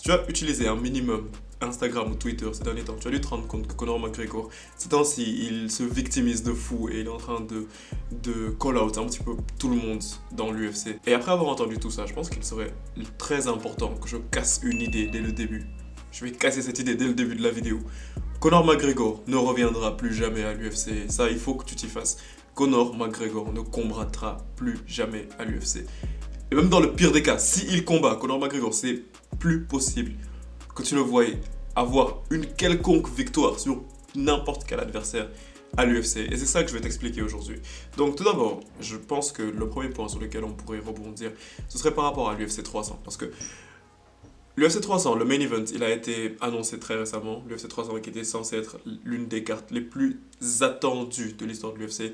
tu as utilisé un minimum Instagram ou Twitter ces derniers temps, tu as dû te rendre compte que Conor McGregor, ces temps-ci, il se victimise de fou et il est en train de call out un petit peu tout le monde dans l'UFC. Et après avoir entendu tout ça, je pense qu'il serait très important que je casse une idée dès le début. Je vais casser cette idée dès le début de la vidéo. Conor McGregor ne reviendra plus jamais à l'UFC. Ça, il faut que tu t'y fasses. Conor McGregor ne combattra plus jamais à l'UFC. Et même dans le pire des cas, s'il combat Conor McGregor, c'est plus possible que tu le voyais avoir une quelconque victoire sur n'importe quel adversaire à l'UFC. Et c'est ça que je vais t'expliquer aujourd'hui. Donc tout d'abord, je pense que le premier point sur lequel on pourrait rebondir, ce serait par rapport à l'UFC 300. Parce que l'UFC 300, le main event, il a été annoncé très récemment. L'UFC 300 qui était censé être l'une des cartes les plus attendues de l'histoire de l'UFC.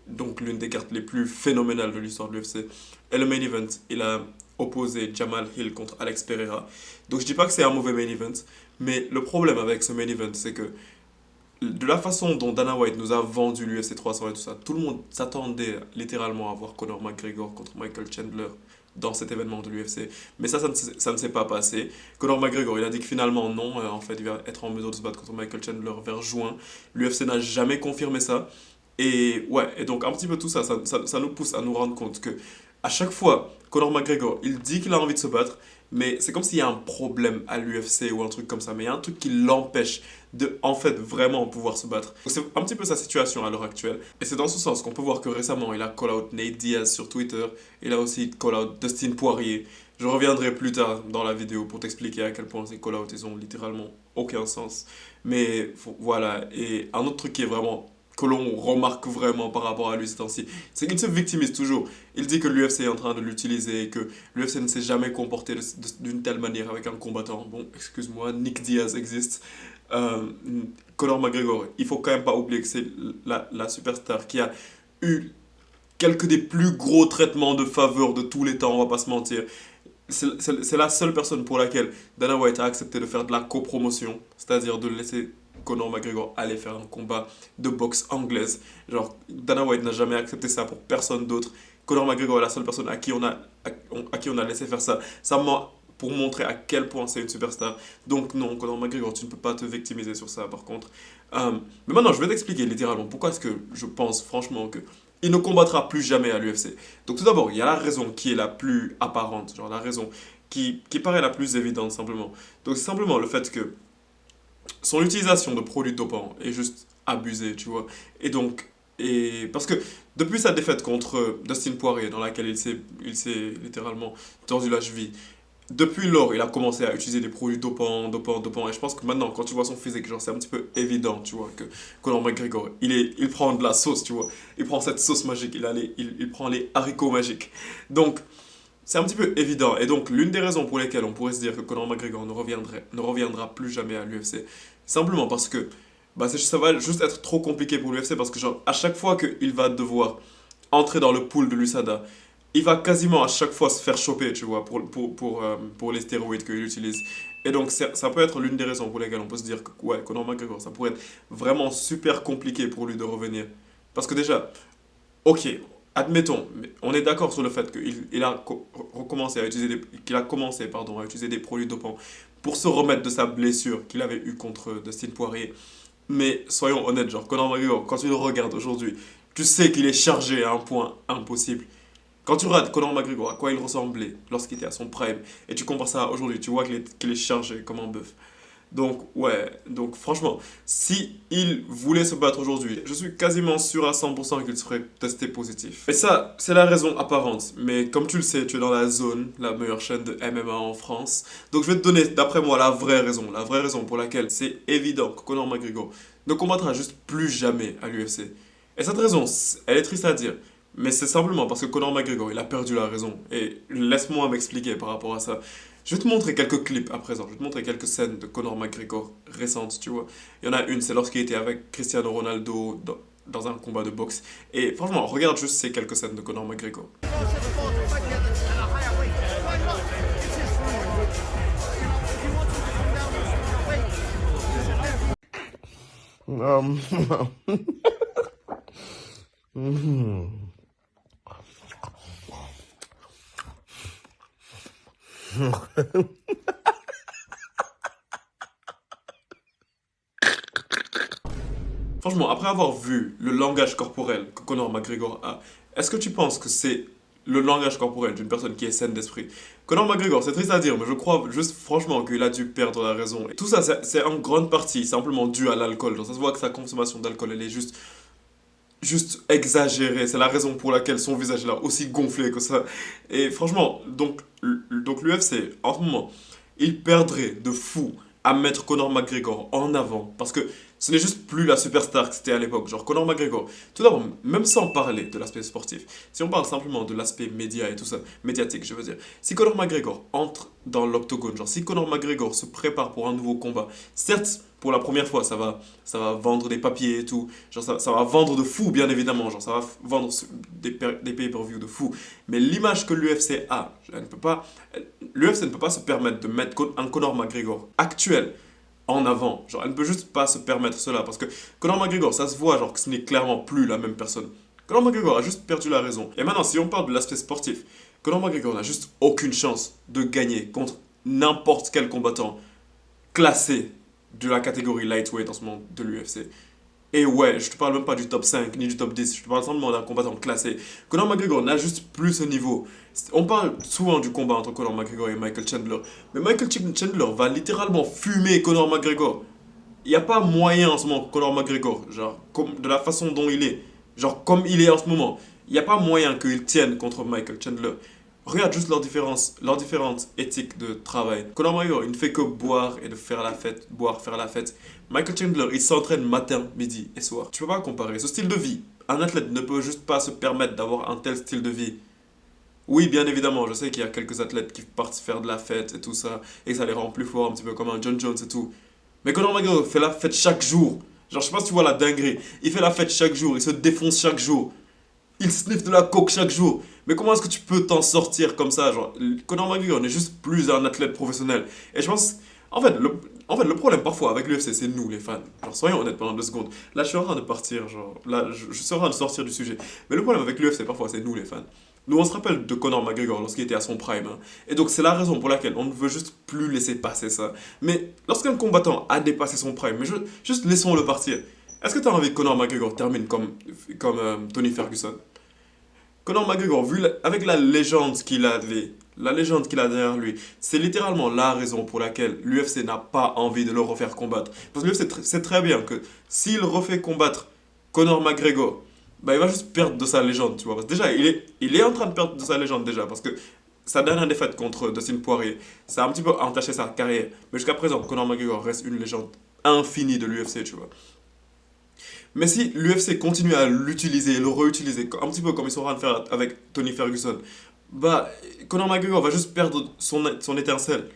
Donc l'une des cartes les plus phénoménales de l'histoire de l'UFC. Et le main event, il a opposé Jamal Hill contre Alex Pereira. Donc je dis pas que c'est un mauvais main event, mais le problème avec ce main event, c'est que de la façon dont Dana White nous a vendu l'UFC 300 et tout ça, tout le monde s'attendait littéralement à voir Conor McGregor contre Michael Chandler dans cet événement de l'UFC. Mais ça ne s'est pas passé. Conor McGregor, il a dit que finalement non, en fait, il va être en mesure de se battre contre Michael Chandler vers juin. L'UFC n'a jamais confirmé ça. Et ouais, et donc un petit peu tout ça, ça nous pousse à nous rendre compte que à chaque fois, Conor McGregor, il dit qu'il a envie de se battre, mais c'est comme s'il y a un problème à l'UFC ou un truc comme ça, mais il y a un truc qui l'empêche de, en fait, vraiment pouvoir se battre. C'est un petit peu sa situation à l'heure actuelle. Et c'est dans ce sens qu'on peut voir que récemment, il a call out Nate Diaz sur Twitter, il a aussi call out Dustin Poirier. Je reviendrai plus tard dans la vidéo pour t'expliquer à quel point ces call outs, ils ont littéralement aucun sens. Mais voilà, et un autre truc qui est vraiment que l'on remarque vraiment par rapport à lui ces temps-ci, c'est qu'il se victimise toujours. Il dit que l'UFC est en train de l'utiliser et que l'UFC ne s'est jamais comporté d'une telle manière avec un combattant. Bon, excuse-moi, Nick Diaz existe. Euh, Conor McGregor, il faut quand même pas oublier que c'est la superstar qui a eu quelques des plus gros traitements de faveur de tous les temps, on va pas se mentir. C'est la seule personne pour laquelle Dana White a accepté de faire de la copromotion, c'est-à-dire de laisser Conor McGregor aller faire un combat de boxe anglaise. Genre, Dana White n'a jamais accepté ça pour personne d'autre. Conor McGregor est la seule personne à qui on a laissé faire ça. Ça m'a pour montrer à quel point c'est une superstar. Donc non, Conor McGregor, tu ne peux pas te victimiser sur ça par contre. Mais maintenant, je vais t'expliquer littéralement pourquoi est-ce que je pense franchement que il ne combattra plus jamais à l'UFC. Donc tout d'abord, il y a la raison qui est la plus apparente, genre la raison qui paraît la plus évidente simplement. Donc c'est simplement le fait que son utilisation de produits dopants est juste abusée, tu vois. Et donc, parce que depuis sa défaite contre Dustin Poirier, dans laquelle il s'est littéralement tordu la cheville, depuis lors, il a commencé à utiliser des produits dopants. Et je pense que maintenant, quand tu vois son physique, genre, c'est un petit peu évident, tu vois, que Conor McGregor, il prend de la sauce, tu vois. Il prend cette sauce magique, il prend les haricots magiques. Donc, c'est un petit peu évident. Et donc, l'une des raisons pour lesquelles on pourrait se dire que Conor McGregor ne reviendra plus jamais à l'UFC, simplement parce que bah, ça va juste être trop compliqué pour l'UFC parce que, genre, à chaque fois qu'il va devoir entrer dans le pool de l'USADA, il va quasiment à chaque fois se faire choper, tu vois, pour les stéroïdes qu'il utilise. Et donc, ça peut être l'une des raisons pour lesquelles on peut se dire que, ouais, Conor McGregor, ça pourrait être vraiment super compliqué pour lui de revenir. Parce que déjà, ok, admettons, mais on est d'accord sur le fait qu'il a recommencé à utiliser qu'il a commencé, pardon, à utiliser des produits dopants pour se remettre de sa blessure qu'il avait eue contre Dustin Poirier. Mais soyons honnêtes, genre, Conor McGregor, quand tu le regardes aujourd'hui, tu sais qu'il est chargé à un point impossible. Quand tu regardes Conor McGregor, à quoi il ressemblait lorsqu'il était à son prime, et tu compares ça à aujourd'hui, tu vois qu'il est chargé comme un bœuf. Donc, ouais, donc franchement, si il voulait se battre aujourd'hui, je suis quasiment sûr à 100% qu'il serait testé positif. Et ça, c'est la raison apparente. Mais comme tu le sais, tu es dans la zone, la meilleure chaîne de MMA en France. Donc je vais te donner, d'après moi, la vraie raison pour laquelle c'est évident que Conor McGregor ne combattra juste plus jamais à l'UFC. Et cette raison, elle est triste à dire. Mais c'est simplement parce que Conor McGregor, il a perdu la raison. Et laisse-moi m'expliquer par rapport à ça. Je vais te montrer quelques clips à présent. Je vais te montrer quelques scènes de Conor McGregor récentes, tu vois. Il y en a une, c'est lorsqu'il était avec Cristiano Ronaldo dans un combat de boxe. Et franchement, regarde juste ces quelques scènes de Conor McGregor. Um, mhm. Franchement, après avoir vu le langage corporel que Conor McGregor a, est-ce que tu penses que c'est le langage corporel d'une personne qui est saine d'esprit? Conor McGregor, c'est triste à dire, mais je crois juste franchement qu'il a dû perdre la raison. Et tout ça, c'est en grande partie simplement dû à l'alcool. Genre, ça se voit que sa consommation d'alcool, elle est juste exagérée. C'est la raison pour laquelle son visage est là aussi gonflé que ça. Et franchement, donc l'UFC, en ce moment, il perdrait de fou à mettre Conor McGregor en avant. Parce que ce n'est juste plus la superstar que c'était à l'époque. Genre Conor McGregor, tout d'abord, même sans parler de l'aspect sportif, si on parle simplement de l'aspect média et tout ça, médiatique, je veux dire, si Conor McGregor entre dans l'octogone, genre si Conor McGregor se prépare pour un nouveau combat, certes, pour la première fois, ça va vendre des papiers et tout, genre ça va vendre de fou, bien évidemment, genre ça va vendre des pay-per-view de fou, mais l'image que l'UFC a, l'UFC ne peut pas se permettre de mettre un Conor McGregor actuel en avant. Genre, elle ne peut juste pas se permettre cela parce que Conor McGregor, ça se voit genre que ce n'est clairement plus la même personne. Conor McGregor a juste perdu la raison. Et maintenant, si on parle de l'aspect sportif, Conor McGregor n'a juste aucune chance de gagner contre n'importe quel combattant classé de la catégorie lightweight en ce moment de l'UFC. Et ouais, je te parle même pas du top 5 ni du top 10, je te parle simplement d'un combattant classé. Conor McGregor n'a juste plus ce niveau. On parle souvent du combat entre Conor McGregor et Michael Chandler, mais Michael Chandler va littéralement fumer Conor McGregor. Il n'y a pas moyen en ce moment, Conor McGregor, genre, de la façon dont il est, genre, comme il est en ce moment, il n'y a pas moyen qu'il tienne contre Michael Chandler. Regarde juste leur différence, leurs différentes éthiques de travail. Conor McGregor, il ne fait que boire et de faire la fête, boire, faire la fête. Michael Chandler, il s'entraîne matin, midi et soir. Tu peux pas comparer ce style de vie. Un athlète ne peut juste pas se permettre d'avoir un tel style de vie. Oui, bien évidemment, je sais qu'il y a quelques athlètes qui partent faire de la fête et tout ça, et que ça les rend plus forts, un petit peu comme un John Jones et tout. Mais Conor McGregor fait la fête chaque jour. Genre, je sais pas si tu vois la dinguerie. Il fait la fête chaque jour, il se défonce chaque jour. Il sniffe de la coke chaque jour. Mais comment est-ce que tu peux t'en sortir comme ça? Genre, Conor McGregor n'est juste plus un athlète professionnel. Et je pense, en fait, le problème parfois avec l'UFC, c'est nous, les fans. Genre, soyons honnêtes pendant 2 secondes. Là, je suis en train de partir, genre, là, je suis en train de sortir du sujet. Mais le problème avec l'UFC, parfois, c'est nous, les fans. Nous, on se rappelle de Conor McGregor lorsqu'il était à son prime, hein. Et donc, c'est la raison pour laquelle on ne veut juste plus laisser passer ça. Mais lorsqu'un combattant a dépassé son prime, mais juste laissons-le partir. Est-ce que tu as envie que Conor McGregor termine comme Tony Ferguson? Conor McGregor, avec la légende qu'il avait, la légende qu'il a derrière lui, c'est littéralement la raison pour laquelle l'UFC n'a pas envie de le refaire combattre. Parce que l'UFC sait très bien que s'il refait combattre Conor McGregor, bah, il va juste perdre de sa légende, tu vois. Parce que déjà, il est en train de perdre de sa légende déjà, parce que sa dernière défaite contre Dustin Poirier, ça a un petit peu entaché sa carrière. Mais jusqu'à présent, Conor McGregor reste une légende infinie de l'UFC, tu vois. Mais si l'UFC continue à l'utiliser et le réutiliser, un petit peu comme ils sont en train de faire avec Tony Ferguson, bah, Conor McGregor va juste perdre son étincelle.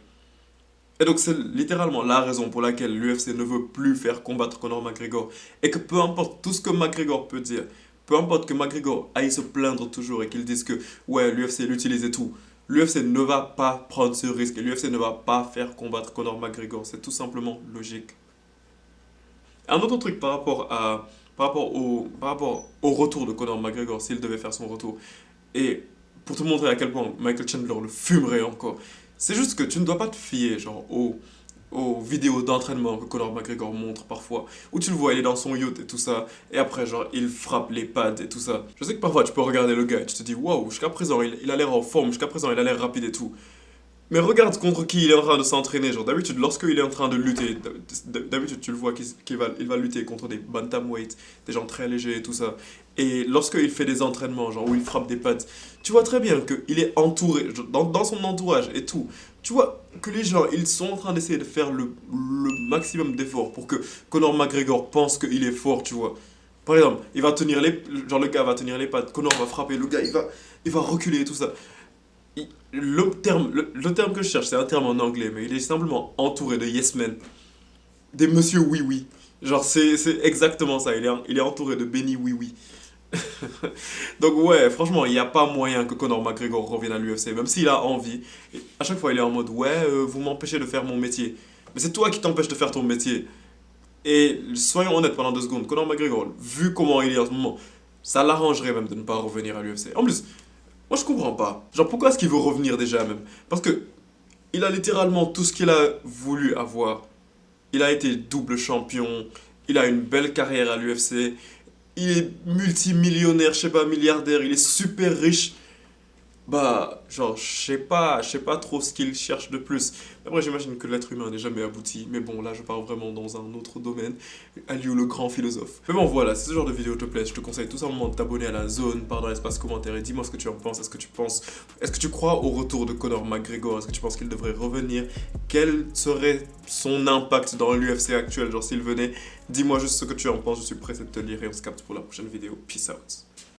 Et donc c'est littéralement la raison pour laquelle l'UFC ne veut plus faire combattre Conor McGregor. Et que peu importe tout ce que McGregor peut dire, peu importe que McGregor aille se plaindre toujours et qu'il dise que ouais, l'UFC l'utilise et tout, l'UFC ne va pas prendre ce risque et l'UFC ne va pas faire combattre Conor McGregor. C'est tout simplement logique. Un autre truc par rapport au retour de Conor McGregor, s'il devait faire son retour, et pour te montrer à quel point Michael Chandler le fumerait encore, c'est juste que tu ne dois pas te fier genre, aux vidéos d'entraînement que Conor McGregor montre parfois, où tu le vois, il est dans son yacht et tout ça, et après, genre, il frappe les pads et tout ça. Je sais que parfois, tu peux regarder le gars et tu te dis, waouh, jusqu'à présent, il a l'air en forme, jusqu'à présent, il a l'air rapide et tout. Mais regarde contre qui il est en train de s'entraîner. Genre, d'habitude, lorsqu'il est en train de lutter, d'habitude, tu le vois qu'il va lutter contre des bantamweights, des gens très légers et tout ça. Et lorsqu'il fait des entraînements, genre où il frappe des pads, tu vois très bien qu'il est entouré, genre, dans son entourage et tout. Tu vois que les gens, ils sont en train d'essayer de faire le maximum d'efforts pour que Conor McGregor pense qu'il est fort, tu vois. Par exemple, genre le gars va tenir les pads, Conor va frapper, le gars, il va reculer et tout ça. Le terme que je cherche, c'est un terme en anglais, mais il est simplement entouré de yes men, des monsieur oui oui. Genre, c'est exactement ça, il est entouré de Benny oui oui. Donc, ouais, franchement, il n'y a pas moyen que Conor McGregor revienne à l'UFC, même s'il a envie. Et à chaque fois, il est en mode, ouais, vous m'empêchez de faire mon métier. Mais c'est toi qui t'empêches de faire ton métier. Et soyons honnêtes pendant 2 secondes, Conor McGregor, vu comment il est en ce moment, ça l'arrangerait même de ne pas revenir à l'UFC. En plus, moi, je comprends pas. Genre, pourquoi est-ce qu'il veut revenir déjà même? Parce que il a littéralement tout ce qu'il a voulu avoir. Il a été double champion. il a une belle carrière à l'UFC, il est multimillionnaire, je sais pas, milliardaire, il est super riche. Bah, genre, je sais pas trop ce qu'il cherche de plus. Après, j'imagine que l'être humain n'est jamais abouti. Mais bon, là, je pars vraiment dans un autre domaine. Aliou, le grand philosophe. Mais bon, voilà, si ce genre de vidéo te plaît, je te conseille tout simplement de t'abonner à la zone, par dans l'espace commentaire et dis-moi ce que tu en penses. Est-ce que tu crois au retour de Conor McGregor? Est-ce que tu penses qu'il devrait revenir? Quel serait son impact dans l'UFC actuel? Genre, s'il venait, dis-moi juste ce que tu en penses. Je suis pressé de te lire et on se capte pour la prochaine vidéo. Peace out.